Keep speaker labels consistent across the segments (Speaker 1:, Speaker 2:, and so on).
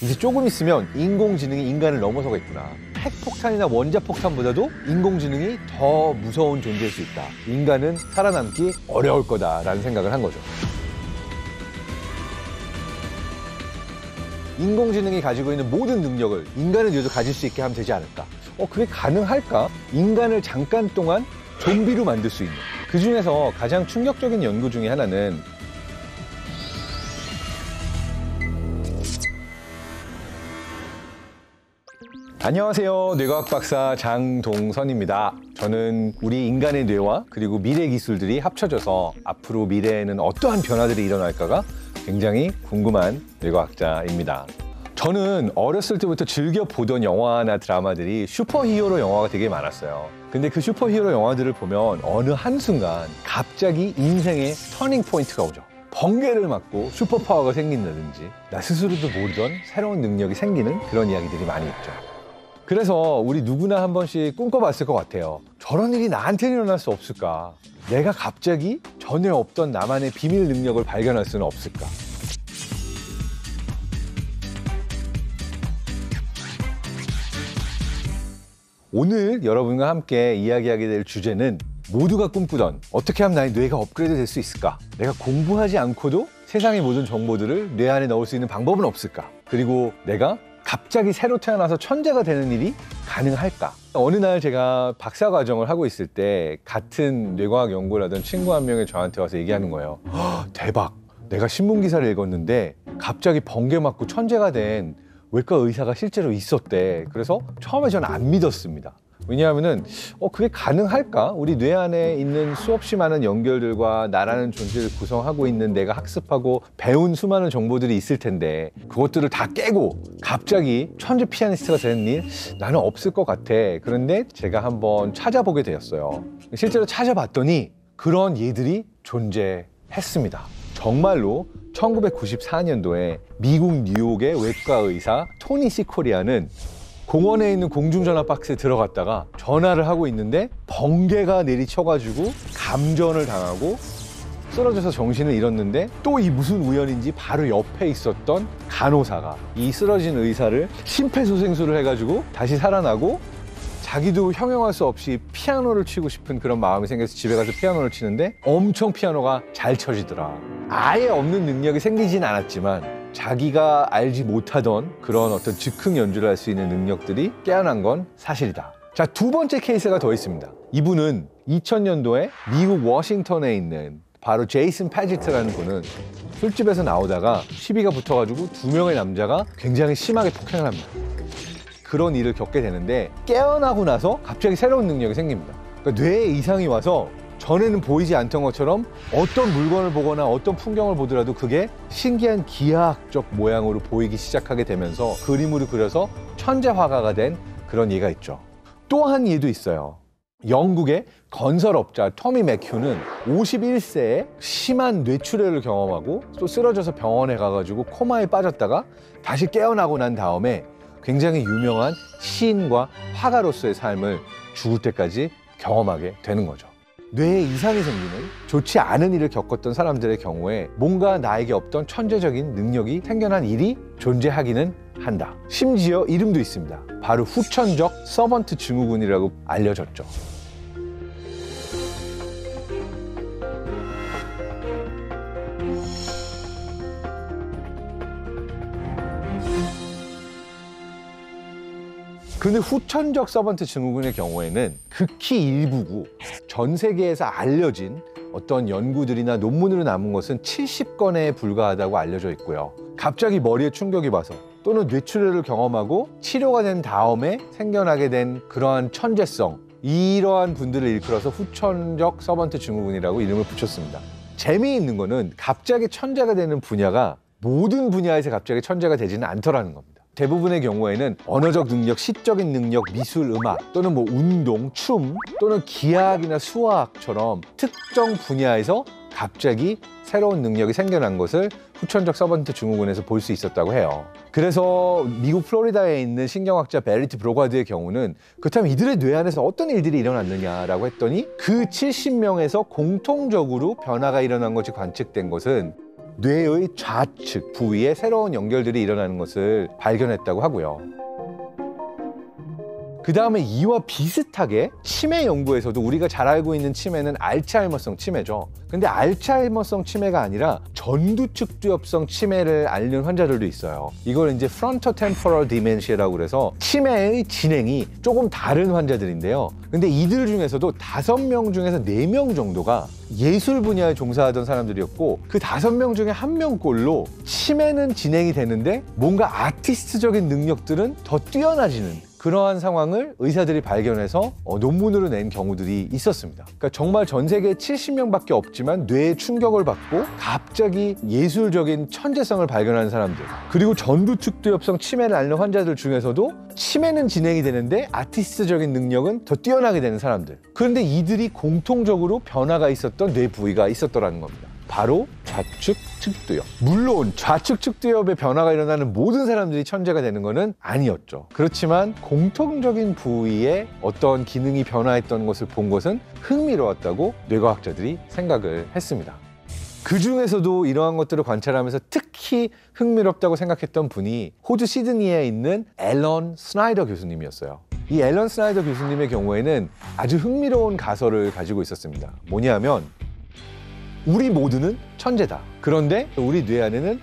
Speaker 1: 이제 조금 있으면 인공지능이 인간을 넘어서겠구나. 핵폭탄이나 원자폭탄보다도 인공지능이 더 무서운 존재일 수 있다. 인간은 살아남기 어려울 거다라는 생각을 한 거죠. 인공지능이 가지고 있는 모든 능력을 인간은 요즘 가질 수 있게 하면 되지 않을까? 그게 가능할까? 인간을 잠깐 동안 좀비로 만들 수 있는. 그 중에서 가장 충격적인 연구 중에 하나는 안녕하세요. 뇌과학 박사 장동선입니다. 저는 우리 인간의 뇌와 그리고 미래 기술들이 합쳐져서 앞으로 미래에는 어떠한 변화들이 일어날까가 굉장히 궁금한 뇌과학자입니다. 저는 어렸을 때부터 즐겨 보던 영화나 드라마들이 슈퍼히어로 영화가 되게 많았어요. 근데 그 슈퍼히어로 영화들을 보면 어느 한순간 갑자기 인생의 터닝 포인트가 오죠. 번개를 맞고 슈퍼파워가 생긴다든지 나 스스로도 모르던 새로운 능력이 생기는 그런 이야기들이 많이 있죠. 그래서 우리 누구나 한 번씩 꿈꿔봤을 것 같아요. 저런 일이 나한테는 일어날 수 없을까? 내가 갑자기 전에 없던 나만의 비밀 능력을 발견할 수는 없을까? 오늘 여러분과 함께 이야기하게 될 주제는 모두가 꿈꾸던 어떻게 하면 나의 뇌가 업그레이드 될 수 있을까? 내가 공부하지 않고도 세상의 모든 정보들을 뇌 안에 넣을 수 있는 방법은 없을까? 그리고 내가 갑자기 새로 태어나서 천재가 되는 일이 가능할까? 어느 날 제가 박사 과정을 하고 있을 때 같은 뇌과학 연구를 하던 친구 한 명이 저한테 와서 얘기하는 거예요. 대박! 내가 신문 기사를 읽었는데 갑자기 번개 맞고 천재가 된 외과 의사가 실제로 있었대. 그래서 처음에 저는 안 믿었습니다. 왜냐하면은 그게 가능할까? 우리 뇌 안에 있는 수없이 많은 연결들과 나라는 존재를 구성하고 있는 내가 학습하고 배운 수많은 정보들이 있을 텐데 그것들을 다 깨고 갑자기 천재 피아니스트가 되는 일 나는 없을 것 같아. 그런데 제가 한번 찾아보게 되었어요. 실제로 찾아봤더니 그런 예들이 존재했습니다. 정말로 1994년도에 미국 뉴욕의 외과 의사 토니 시코리아는 공원에 있는 공중전화 박스에 들어갔다가 전화를 하고 있는데 번개가 내리쳐가지고 감전을 당하고 쓰러져서 정신을 잃었는데 또 이 무슨 우연인지 바로 옆에 있었던 간호사가 이 쓰러진 의사를 심폐소생술을 해가지고 다시 살아나고 자기도 형용할 수 없이 피아노를 치고 싶은 그런 마음이 생겨서 집에 가서 피아노를 치는데 엄청 피아노가 잘 쳐지더라. 아예 없는 능력이 생기진 않았지만 자기가 알지 못하던 그런 어떤 즉흥 연주를 할 수 있는 능력들이 깨어난 건 사실이다. 자, 두 번째 케이스가 더 있습니다. 이분은 2000년도에 미국 워싱턴에 있는 바로 제이슨 패지트라는 분은 술집에서 나오다가 시비가 붙어가지고 두 명의 남자가 굉장히 심하게 폭행을 합니다. 그런 일을 겪게 되는데 깨어나고 나서 갑자기 새로운 능력이 생깁니다. 그러니까 뇌에 이상이 와서 전에는 보이지 않던 것처럼 어떤 물건을 보거나 어떤 풍경을 보더라도 그게 신기한 기하학적 모양으로 보이기 시작하게 되면서 그림으로 그려서 천재 화가가 된 그런 예가 있죠. 또 한 예도 있어요. 영국의 건설업자 토미 맥휴는 51세에 심한 뇌출혈을 경험하고 또 쓰러져서 병원에 가가지고 코마에 빠졌다가 다시 깨어나고 난 다음에 굉장히 유명한 시인과 화가로서의 삶을 죽을 때까지 경험하게 되는 거죠. 뇌에 이상이 생기는 좋지 않은 일을 겪었던 사람들의 경우에 뭔가 나에게 없던 천재적인 능력이 생겨난 일이 존재하기는 한다. 심지어 이름도 있습니다. 바로 후천적 서번트 증후군이라고 알려졌죠. 근데 후천적 서번트 증후군의 경우에는 극히 일부고 전 세계에서 알려진 어떤 연구들이나 논문으로 남은 것은 70건에 불과하다고 알려져 있고요. 갑자기 머리에 충격이 와서 또는 뇌출혈을 경험하고 치료가 된 다음에 생겨나게 된 그러한 천재성, 이러한 분들을 일컬어서 후천적 서번트 증후군이라고 이름을 붙였습니다. 재미있는 거는 갑자기 천재가 되는 분야가 모든 분야에서 갑자기 천재가 되지는 않더라는 겁니다. 대부분의 경우에는 언어적 능력, 시적인 능력, 미술, 음악 또는 뭐 운동, 춤 또는 기하학이나 수화학처럼 특정 분야에서 갑자기 새로운 능력이 생겨난 것을 후천적 서번트 증후군에서 볼 수 있었다고 해요. 그래서 미국 플로리다에 있는 신경학자 베리트 브로가드의 경우는 그렇다면 이들의 뇌 안에서 어떤 일들이 일어났느냐라고 했더니 그 70명에서 공통적으로 변화가 일어난 것이 관측된 것은 뇌의 좌측 부위에 새로운 연결들이 일어나는 것을 발견했다고 하고요. 그 다음에 이와 비슷하게 치매 연구에서도 우리가 잘 알고 있는 치매는 알츠하이머성 치매죠. 근데 알츠하이머성 치매가 아니라 전두측두엽성 치매를 앓는 환자들도 있어요. 이걸 이제 frontotemporal dementia라고 그래서 치매의 진행이 조금 다른 환자들인데요. 근데 이들 중에서도 5명 중에서 4명 정도가 예술 분야에 종사하던 사람들이었고, 그 5명 중에 1명꼴로 치매는 진행이 되는데 뭔가 아티스트적인 능력들은 더 뛰어나지는 그러한 상황을 의사들이 발견해서 논문으로 낸 경우들이 있었습니다. 그러니까 정말 전 세계에 70명밖에 없지만 뇌에 충격을 받고 갑자기 예술적인 천재성을 발견하는 사람들, 그리고 전두측두엽성 치매를 앓는 환자들 중에서도 치매는 진행이 되는데 아티스트적인 능력은 더 뛰어나게 되는 사람들. 그런데 이들이 공통적으로 변화가 있었던 뇌 부위가 있었더라는 겁니다. 바로 좌측 측두엽. 물론 좌측 측두엽의 변화가 일어나는 모든 사람들이 천재가 되는 것은 아니었죠. 그렇지만 공통적인 부위에 어떤 기능이 변화했던 것을 본 것은 흥미로웠다고 뇌과학자들이 생각을 했습니다. 그 중에서도 이러한 것들을 관찰하면서 특히 흥미롭다고 생각했던 분이 호주 시드니에 있는 앨런 스나이더 교수님이었어요. 이 앨런 스나이더 교수님의 경우에는 아주 흥미로운 가설을 가지고 있었습니다. 뭐냐면, 우리 모두는 천재다. 그런데 우리 뇌 안에는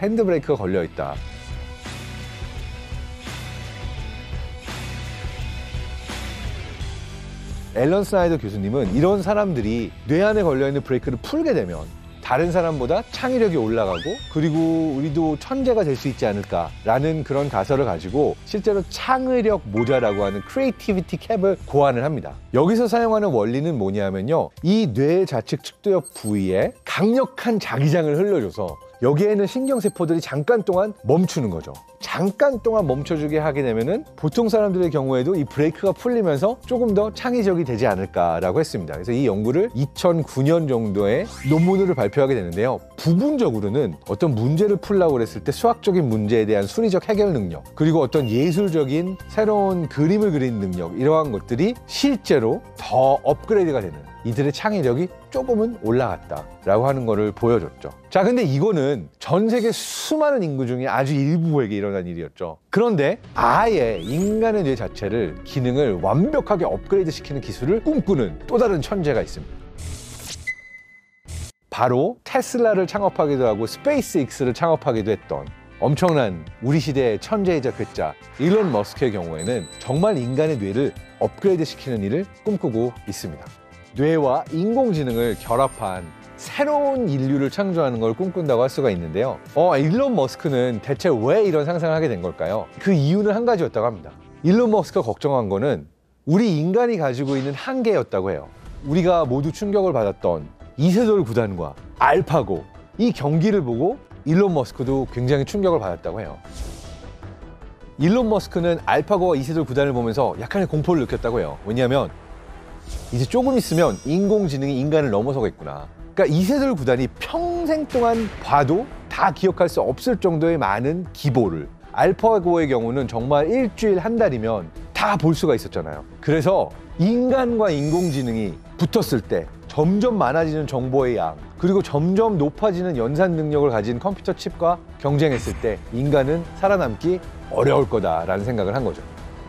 Speaker 1: 핸드 브레이크가 걸려 있다. 앨런 스나이더 교수님은 이런 사람들이 뇌 안에 걸려있는 브레이크를 풀게 되면 다른 사람보다 창의력이 올라가고, 그리고 우리도 천재가 될 수 있지 않을까라는 그런 가설을 가지고 실제로 창의력 모자라고 하는 크리에이티비티 캡을 고안을 합니다. 여기서 사용하는 원리는 뭐냐면요, 이 뇌 좌측 측두엽 부위에 강력한 자기장을 흘려줘서 여기에는 신경세포들이 잠깐 동안 멈추는 거죠. 잠깐 동안 멈춰주게 하게 되면은 보통 사람들의 경우에도 이 브레이크가 풀리면서 조금 더 창의적이 되지 않을까라고 했습니다. 그래서 이 연구를 2009년 정도에 논문으로 발표하게 되는데요. 부분적으로는 어떤 문제를 풀려고 그랬을 때 수학적인 문제에 대한 수리적 해결 능력, 그리고 어떤 예술적인 새로운 그림을 그리는 능력, 이러한 것들이 실제로 더 업그레이드가 되는, 이들의 창의력이 조금은 올라갔다라고 하는 거를 보여줬죠. 자, 근데 이거는 전 세계 수많은 인구 중에 아주 일부에게 일어난 일이었죠. 그런데 아예 인간의 뇌 자체를, 기능을 완벽하게 업그레이드 시키는 기술을 꿈꾸는 또 다른 천재가 있습니다. 바로 테슬라를 창업하기도 하고 스페이스X를 창업하기도 했던 엄청난 우리 시대의 천재이자 괴짜 일론 머스크의 경우에는 정말 인간의 뇌를 업그레이드 시키는 일을 꿈꾸고 있습니다. 뇌와 인공지능을 결합한 새로운 인류를 창조하는 걸 꿈꾼다고 할 수가 있는데요. 일론 머스크는 대체 왜 이런 상상을 하게 된 걸까요? 그 이유는 한 가지였다고 합니다. 일론 머스크가 걱정한 거는 우리 인간이 가지고 있는 한계였다고 해요. 우리가 모두 충격을 받았던 이세돌 구단과 알파고, 이 경기를 보고 일론 머스크도 굉장히 충격을 받았다고 해요. 일론 머스크는 알파고와 이세돌 구단을 보면서 약간의 공포를 느꼈다고 해요. 왜냐하면 이제 조금 있으면 인공지능이 인간을 넘어서겠구나. 그러니까 이세돌 구단이 평생 동안 봐도 다 기억할 수 없을 정도의 많은 기보를, 알파고의 경우는 정말 일주일, 한 달이면 다 볼 수가 있었잖아요. 그래서 인간과 인공지능이 붙었을 때 점점 많아지는 정보의 양, 그리고 점점 높아지는 연산 능력을 가진 컴퓨터 칩과 경쟁했을 때 인간은 살아남기 어려울 거다라는 생각을 한 거죠.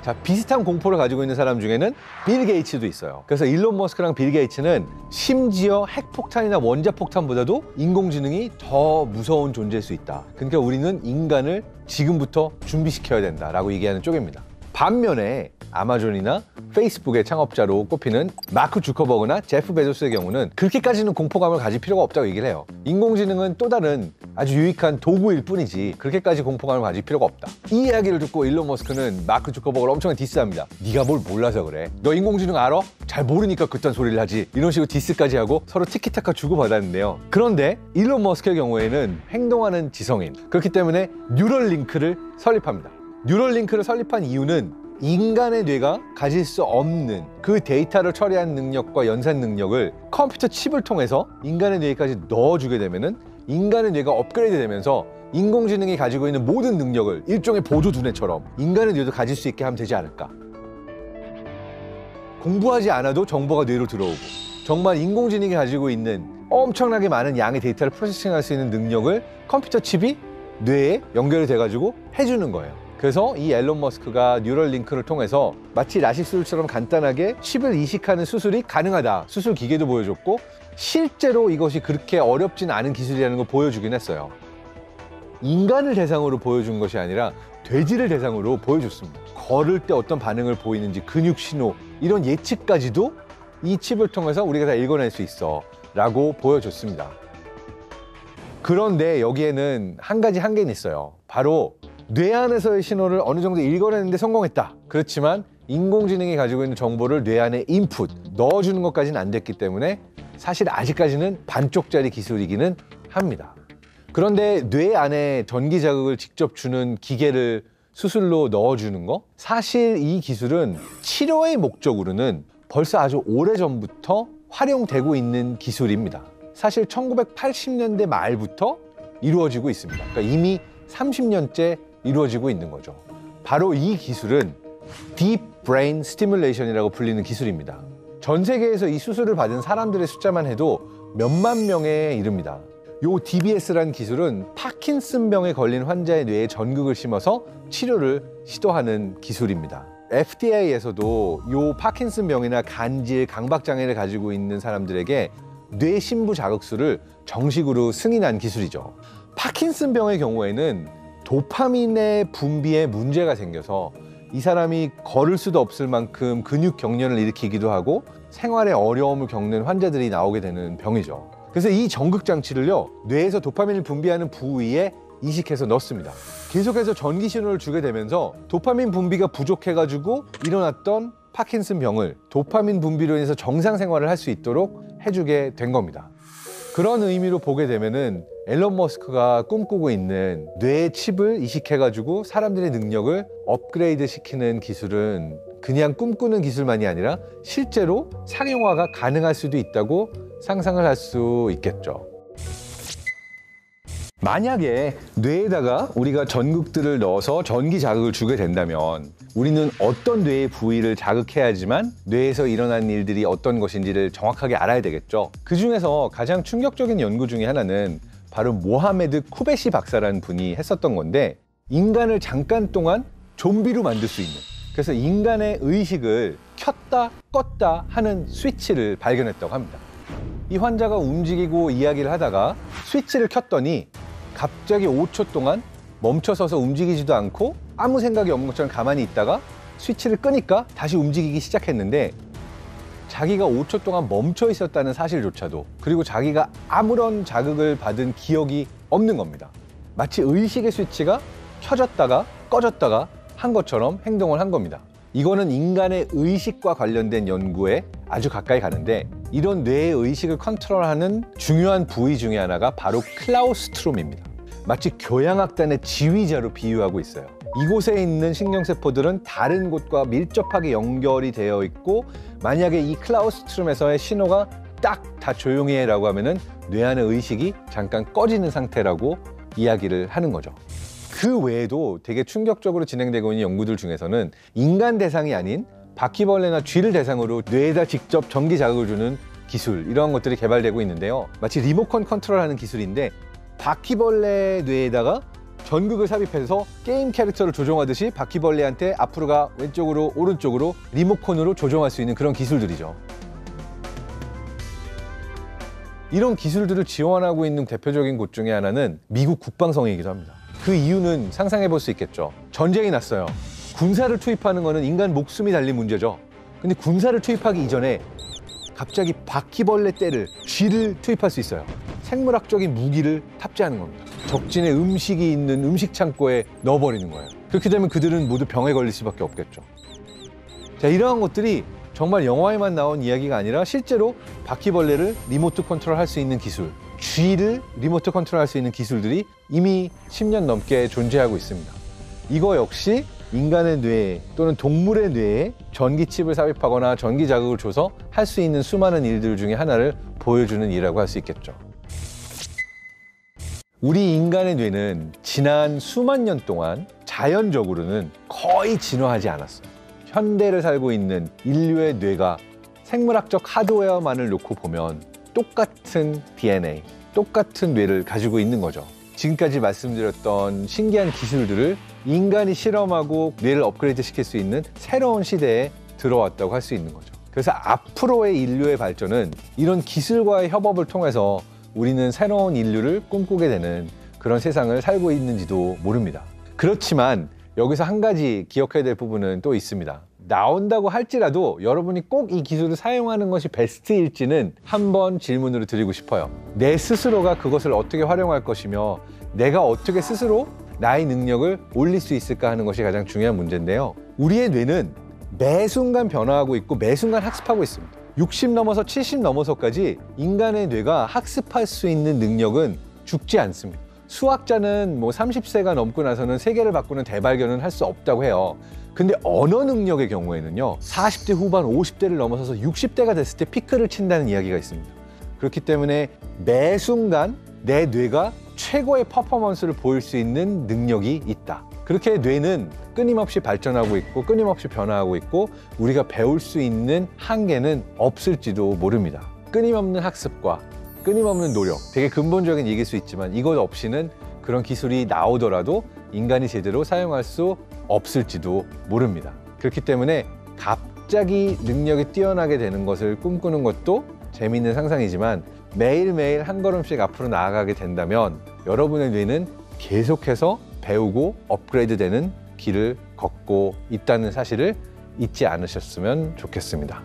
Speaker 1: 자, 비슷한 공포를 가지고 있는 사람 중에는 빌 게이츠도 있어요. 그래서 일론 머스크랑 빌 게이츠는 심지어 핵폭탄이나 원자폭탄보다도 인공지능이 더 무서운 존재일 수 있다. 그러니까 우리는 인간을 지금부터 준비시켜야 된다라고 얘기하는 쪽입니다. 반면에 아마존이나 페이스북의 창업자로 꼽히는 마크 주커버그나 제프 베조스의 경우는 그렇게까지는 공포감을 가질 필요가 없다고 얘기를 해요. 인공지능은 또 다른 아주 유익한 도구일 뿐이지 그렇게까지 공포감을 가질 필요가 없다. 이 이야기를 듣고 일론 머스크는 마크 주커버그를 엄청나게 디스합니다. 네가 뭘 몰라서 그래. 너 인공지능 알아? 잘 모르니까 그딴 소리를 하지. 이런 식으로 디스까지 하고 서로 티키타카 주고받았는데요. 그런데 일론 머스크의 경우에는 행동하는 지성인, 그렇기 때문에 뉴럴링크를 설립합니다. 뉴럴링크를 설립한 이유는 인간의 뇌가 가질 수 없는 그 데이터를 처리하는 능력과 연산 능력을 컴퓨터 칩을 통해서 인간의 뇌까지 넣어주게 되면은 인간의 뇌가 업그레이드 되면서 인공지능이 가지고 있는 모든 능력을 일종의 보조 두뇌처럼 인간의 뇌도 가질 수 있게 하면 되지 않을까. 공부하지 않아도 정보가 뇌로 들어오고, 정말 인공지능이 가지고 있는 엄청나게 많은 양의 데이터를 프로세싱할 수 있는 능력을 컴퓨터 칩이 뇌에 연결이 돼가지고 해주는 거예요. 그래서 이 앨런 머스크가 뉴럴링크를 통해서 마치 라식 수술처럼 간단하게 칩을 이식하는 수술이 가능하다. 수술 기계도 보여줬고 실제로 이것이 그렇게 어렵진 않은 기술이라는 걸 보여주긴 했어요. 인간을 대상으로 보여준 것이 아니라 돼지를 대상으로 보여줬습니다. 걸을 때 어떤 반응을 보이는지 근육 신호 이런 예측까지도 이 칩을 통해서 우리가 다 읽어낼 수 있어 라고 보여줬습니다. 그런데 여기에는 한 가지 한계는 있어요. 바로 뇌 안에서의 신호를 어느 정도 읽어내는데 성공했다. 그렇지만 인공지능이 가지고 있는 정보를 뇌 안에 인풋, 넣어주는 것까지는 안 됐기 때문에 사실 아직까지는 반쪽짜리 기술이기는 합니다. 그런데 뇌 안에 전기 자극을 직접 주는 기계를 수술로 넣어주는 거? 사실 이 기술은 치료의 목적으로는 벌써 아주 오래전부터 활용되고 있는 기술입니다. 사실 1980년대 말부터 이루어지고 있습니다. 그러니까 이미 30년째 이루어지고 있는 거죠. 바로 이 기술은 Deep Brain Stimulation이라고 불리는 기술입니다. 전 세계에서 이 수술을 받은 사람들의 숫자만 해도 몇만 명에 이릅니다. 요 DBS라는 기술은 파킨슨병에 걸린 환자의 뇌에 전극을 심어서 치료를 시도하는 기술입니다. FDA에서도 요 파킨슨병이나 간질, 강박장애를 가지고 있는 사람들에게 뇌 심부 자극술을 정식으로 승인한 기술이죠. 파킨슨병의 경우에는 도파민의 분비에 문제가 생겨서 이 사람이 걸을 수도 없을 만큼 근육 경련을 일으키기도 하고 생활에 어려움을 겪는 환자들이 나오게 되는 병이죠. 그래서 이 전극 장치를요, 뇌에서 도파민을 분비하는 부위에 이식해서 넣습니다. 계속해서 전기 신호를 주게 되면서 도파민 분비가 부족해가지고 일어났던 파킨슨 병을 도파민 분비로 인해서 정상 생활을 할 수 있도록 해주게 된 겁니다. 그런 의미로 보게 되면은 앨런 머스크가 꿈꾸고 있는 뇌에 칩을 이식해가지고 사람들의 능력을 업그레이드 시키는 기술은 그냥 꿈꾸는 기술만이 아니라 실제로 상용화가 가능할 수도 있다고 상상을 할 수 있겠죠. 만약에 뇌에다가 우리가 전극들을 넣어서 전기 자극을 주게 된다면 우리는 어떤 뇌의 부위를 자극해야지만 뇌에서 일어난 일들이 어떤 것인지를 정확하게 알아야 되겠죠. 그 중에서 가장 충격적인 연구 중에 하나는 바로 모하메드 쿠베시 박사라는 분이 했었던 건데, 인간을 잠깐 동안 좀비로 만들 수 있는, 그래서 인간의 의식을 켰다 껐다 하는 스위치를 발견했다고 합니다. 이 환자가 움직이고 이야기를 하다가 스위치를 켰더니 갑자기 5초 동안 멈춰서서 움직이지도 않고 아무 생각이 없는 것처럼 가만히 있다가 스위치를 끄니까 다시 움직이기 시작했는데, 자기가 5초 동안 멈춰 있었다는 사실조차도, 그리고 자기가 아무런 자극을 받은 기억이 없는 겁니다. 마치 의식의 스위치가 켜졌다가 꺼졌다가 한 것처럼 행동을 한 겁니다. 이거는 인간의 의식과 관련된 연구에 아주 가까이 가는데, 이런 뇌의 의식을 컨트롤하는 중요한 부위 중에 하나가 바로 클라우스트롬입니다. 마치 교향악단의 지휘자로 비유하고 있어요. 이곳에 있는 신경세포들은 다른 곳과 밀접하게 연결이 되어 있고, 만약에 이 클라우스트롬에서의 신호가 딱 다 조용히 해라고 하면은 뇌 안의 의식이 잠깐 꺼지는 상태라고 이야기를 하는 거죠. 그 외에도 되게 충격적으로 진행되고 있는 연구들 중에서는 인간 대상이 아닌 바퀴벌레나 쥐를 대상으로 뇌에다 직접 전기 자극을 주는 기술, 이러한 것들이 개발되고 있는데요. 마치 리모컨 컨트롤하는 기술인데, 바퀴벌레 뇌에다가 전극을 삽입해서 게임 캐릭터를 조종하듯이 바퀴벌레한테 앞으로 가, 왼쪽으로, 오른쪽으로 리모컨으로 조종할 수 있는 그런 기술들이죠. 이런 기술들을 지원하고 있는 대표적인 곳 중에 하나는 미국 국방성이기도 합니다. 그 이유는 상상해 볼 수 있겠죠. 전쟁이 났어요. 군사를 투입하는 거는 인간 목숨이 달린 문제죠. 근데 군사를 투입하기 이전에 갑자기 바퀴벌레 떼를, 쥐를 투입할 수 있어요. 생물학적인 무기를 탑재하는 겁니다. 적진에 음식이 있는 음식 창고에 넣어버리는 거예요. 그렇게 되면 그들은 모두 병에 걸릴 수밖에 없겠죠. 자, 이러한 것들이 정말 영화에만 나온 이야기가 아니라 실제로 바퀴벌레를 리모트 컨트롤할 수 있는 기술, 쥐를 리모트 컨트롤할 수 있는 기술들이 이미 10년 넘게 존재하고 있습니다. 이거 역시 인간의 뇌 또는 동물의 뇌에 전기칩을 삽입하거나 전기 자극을 줘서 할 수 있는 수많은 일들 중에 하나를 보여주는 일이라고 할 수 있겠죠. 우리 인간의 뇌는 지난 수만 년 동안 자연적으로는 거의 진화하지 않았어요. 현대를 살고 있는 인류의 뇌가 생물학적 하드웨어만을 놓고 보면 똑같은 DNA, 똑같은 뇌를 가지고 있는 거죠. 지금까지 말씀드렸던 신기한 기술들을 인간이 실험하고 뇌를 업그레이드 시킬 수 있는 새로운 시대에 들어왔다고 할 수 있는 거죠. 그래서 앞으로의 인류의 발전은 이런 기술과의 협업을 통해서 우리는 새로운 인류를 꿈꾸게 되는 그런 세상을 살고 있는지도 모릅니다. 그렇지만 여기서 한 가지 기억해야 될 부분은 또 있습니다. 나온다고 할지라도 여러분이 꼭 이 기술을 사용하는 것이 베스트일지는 한번 질문으로 드리고 싶어요. 내 스스로가 그것을 어떻게 활용할 것이며 내가 어떻게 스스로 나의 능력을 올릴 수 있을까 하는 것이 가장 중요한 문제인데요. 우리의 뇌는 매 순간 변화하고 있고 매 순간 학습하고 있습니다. 60 넘어서 70 넘어서까지 인간의 뇌가 학습할 수 있는 능력은 죽지 않습니다. 수학자는 30세가 넘고 나서는 세계를 바꾸는 대발견은 할 수 없다고 해요. 근데 언어 능력의 경우에는요, 40대 후반 50대를 넘어서서 60대가 됐을 때 피크를 친다는 이야기가 있습니다. 그렇기 때문에 매 순간 내 뇌가 최고의 퍼포먼스를 보일 수 있는 능력이 있다. 그렇게 뇌는 끊임없이 발전하고 있고 끊임없이 변화하고 있고 우리가 배울 수 있는 한계는 없을지도 모릅니다. 끊임없는 학습과 끊임없는 노력, 되게 근본적인 얘기일 수 있지만 이것 없이는 그런 기술이 나오더라도 인간이 제대로 사용할 수 없을지도 모릅니다. 그렇기 때문에 갑자기 능력이 뛰어나게 되는 것을 꿈꾸는 것도 재미있는 상상이지만 매일매일 한 걸음씩 앞으로 나아가게 된다면 여러분의 뇌는 계속해서 배우고 업그레이드 되는 길을 걷고 있다는 사실을 잊지 않으셨으면 좋겠습니다.